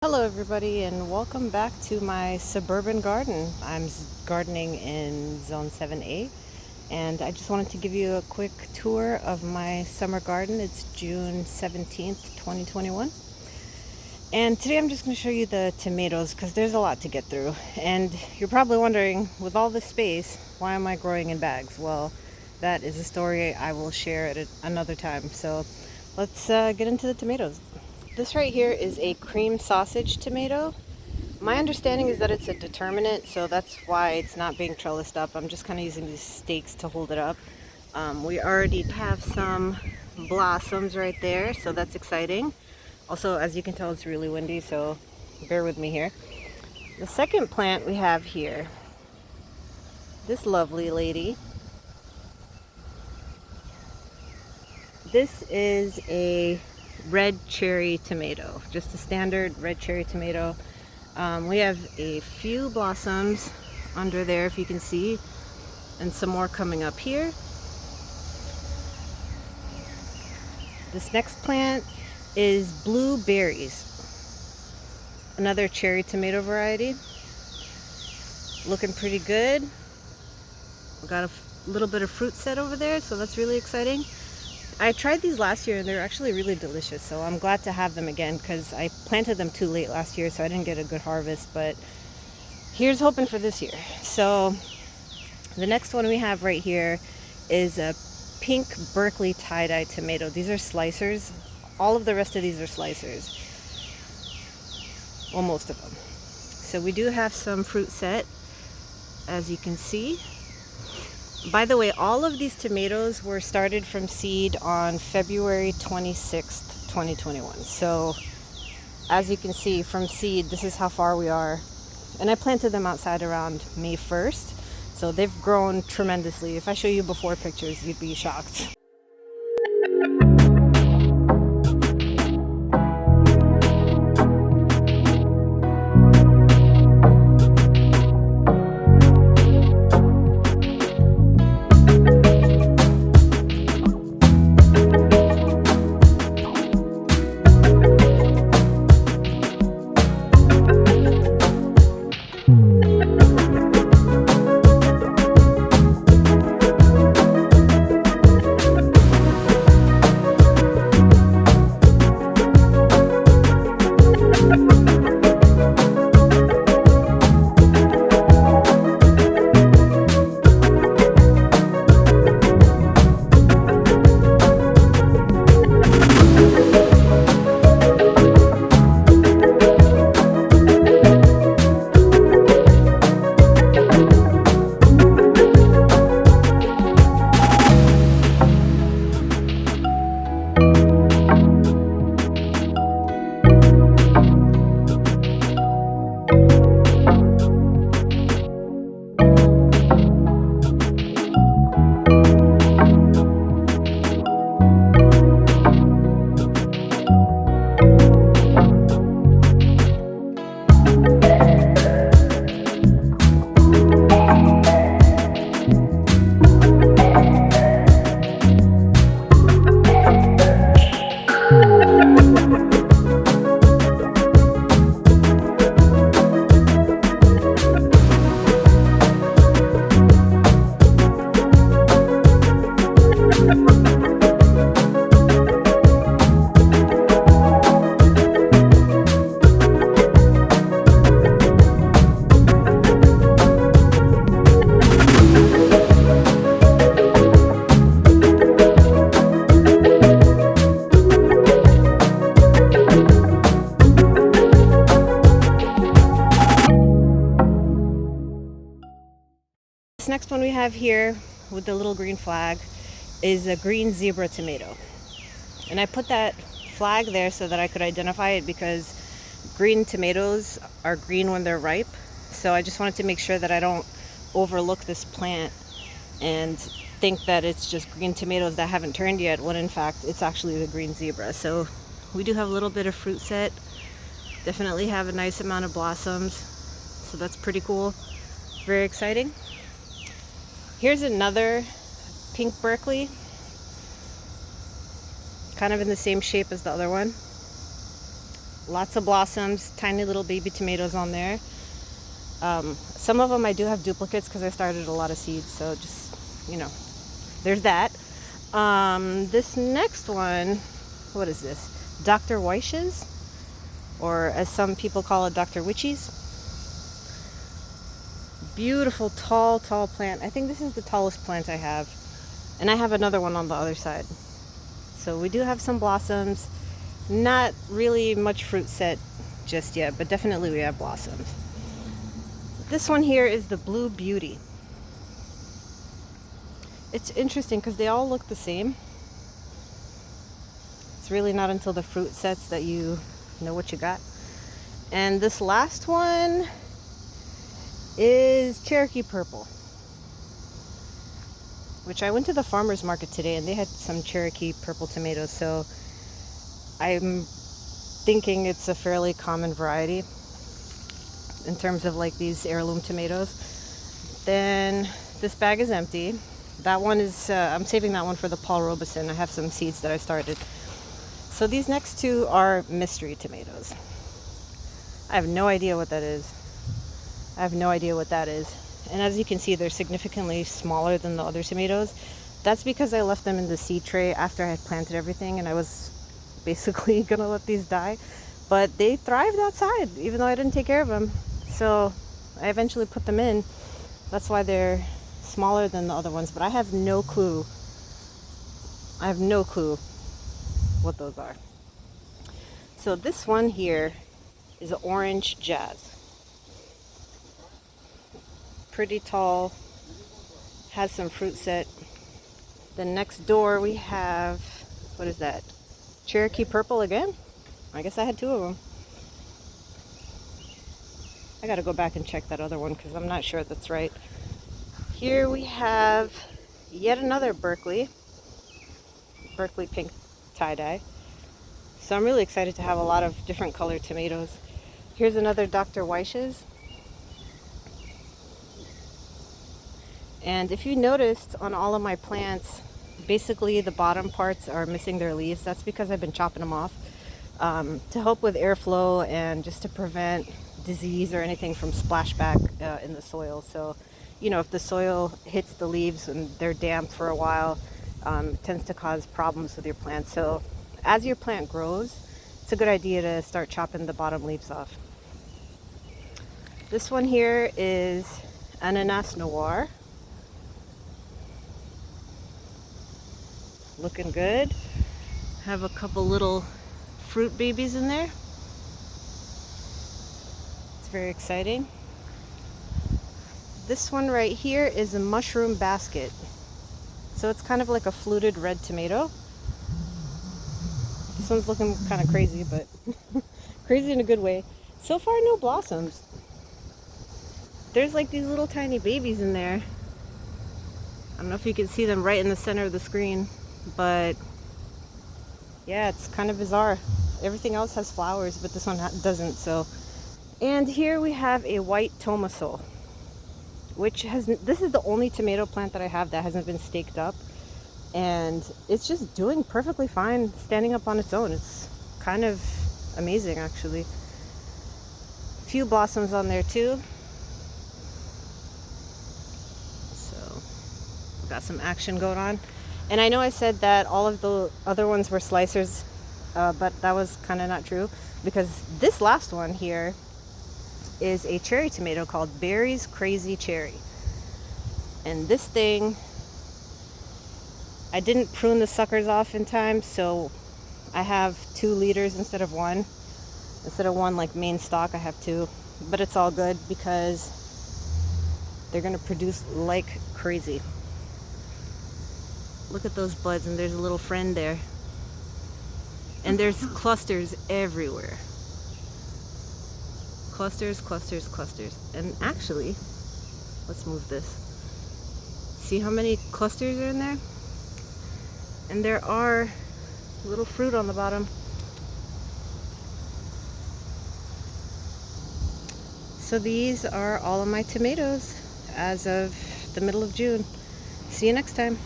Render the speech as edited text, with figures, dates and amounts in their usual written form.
Hello everybody and welcome back to my suburban garden. I'm gardening in zone 7A and I just wanted to give you a quick tour of my summer garden. It's June 17th, 2021. And today I'm just going to show you the tomatoes because there's a lot to get through. And you're probably wondering, with all this space, why am I growing in bags? Well, that is a story I will share at another time. So let's get into the tomatoes. This right here is a cream sausage tomato. My understanding is that it's a determinate, so that's why it's not being trellised up. I'm just kind of using these stakes to hold it up. We already have some blossoms right there, so that's exciting. Also, as you can tell, it's really windy, so bear with me here. The second plant we have here, this lovely lady. This is a red cherry tomato, just a standard red cherry tomato. We have a few blossoms under there, if you can see, and some more coming up here. This next plant is blueberries, another cherry tomato variety. Looking pretty good. We've got a little bit of fruit set over there, so that's really exciting. I tried these last year and they're actually really delicious, so I'm glad to have them again because I planted them too late last year, so I didn't get a good harvest, but here's hoping for this year. So the next one we have right here is a pink Berkeley tie dye tomato. These are slicers. All of the rest of these are slicers. Well, most of them. So we do have some fruit set, as you can see. By the way, all of these tomatoes were started from seed on February 26th, 2021. So as you can see from seed, this is how far we are. And I planted them outside around May 1st. So they've grown tremendously. If I show you before pictures, you'd be shocked. This next one we have here with the little green flag is a green zebra tomato. And I put that flag there so that I could identify it because green tomatoes are green when they're ripe. So I just wanted to make sure that I don't overlook this plant and think that it's just green tomatoes that haven't turned yet, when in fact it's actually the green zebra. So we do have a little bit of fruit set. Definitely have a nice amount of blossoms. So that's pretty cool. Very exciting. Here's another pink Berkeley, kind of in the same shape as the other one. Lots of blossoms, tiny little baby tomatoes on there. Some of them I do have duplicates because I started a lot of seeds, so just, there's that. This next one, what is this? Dr. Wyche's, or as some people call it, Dr. Wyche's. Beautiful, tall plant. I think this is the tallest plant I have. And I have another one on the other side. So we do have some blossoms. Not really much fruit set just yet, but definitely we have blossoms. This one here is the Blue Beauty. It's interesting because they all look the same. It's really not until the fruit sets that you know what you got. And this last one is Cherokee Purple, which I went to the farmer's market today and they had some Cherokee Purple tomatoes, so I'm thinking it's a fairly common variety in terms of like these heirloom tomatoes. Then this bag is empty. That one is, I'm saving that one for the Paul Robeson. I have some seeds that I started. So these next two are mystery tomatoes. I have no idea what that is. And as you can see, they're significantly smaller than the other tomatoes. That's because I left them in the seed tray after I had planted everything, and I was basically gonna let these die. But they thrived outside, even though I didn't take care of them. So I eventually put them in. That's why they're smaller than the other ones, but I have no clue. What those are. So this one here is an orange jazz. Pretty tall, has some fruit set. Then next door we have, what is that? Cherokee Purple again? I guess I had two of them. I gotta go back and check that other one because I'm not sure that's right. Here we have yet another Berkeley Pink Tie Dye. So I'm really excited to have a lot of different colored tomatoes. Here's another Dr. Wyche's. And if you noticed on all of my plants, basically the bottom parts are missing their leaves. That's because I've been chopping them off to help with airflow and just to prevent disease or anything from splashback in the soil. So, if the soil hits the leaves and they're damp for a while, it tends to cause problems with your plant. So as your plant grows, it's a good idea to start chopping the bottom leaves off. This one here is Ananas Noire. Looking good. Have a couple little fruit babies in there. It's very exciting. This one right here is a mushroom basket. So it's kind of like a fluted red tomato. This one's looking kind of crazy, but crazy in a good way. So far, no blossoms. There's like these little tiny babies in there. I don't know if you can see them right in the center of the screen, but yeah, it's kind of bizarre. Everything else has flowers, but this one doesn't. So, and here we have a white Tomesol, which this is the only tomato plant that I have that hasn't been staked up, and it's just doing perfectly fine standing up on its own. It's kind of amazing, actually. A few blossoms on there too. So we've got some action going on. And I know I said that all of the other ones were slicers, but that was kind of not true, because this last one here is a cherry tomato called Barry's Crazy Cherry. And this thing, I didn't prune the suckers off in time, so I have 2 leaders instead of 1. Instead of 1 like main stock, I have 2. But it's all good because they're gonna produce like crazy. Look at those buds, and there's a little friend there. And there's clusters everywhere. Clusters. And actually, let's move this. See how many clusters are in there? And there are little fruit on the bottom. So these are all of my tomatoes as of the middle of June. See you next time.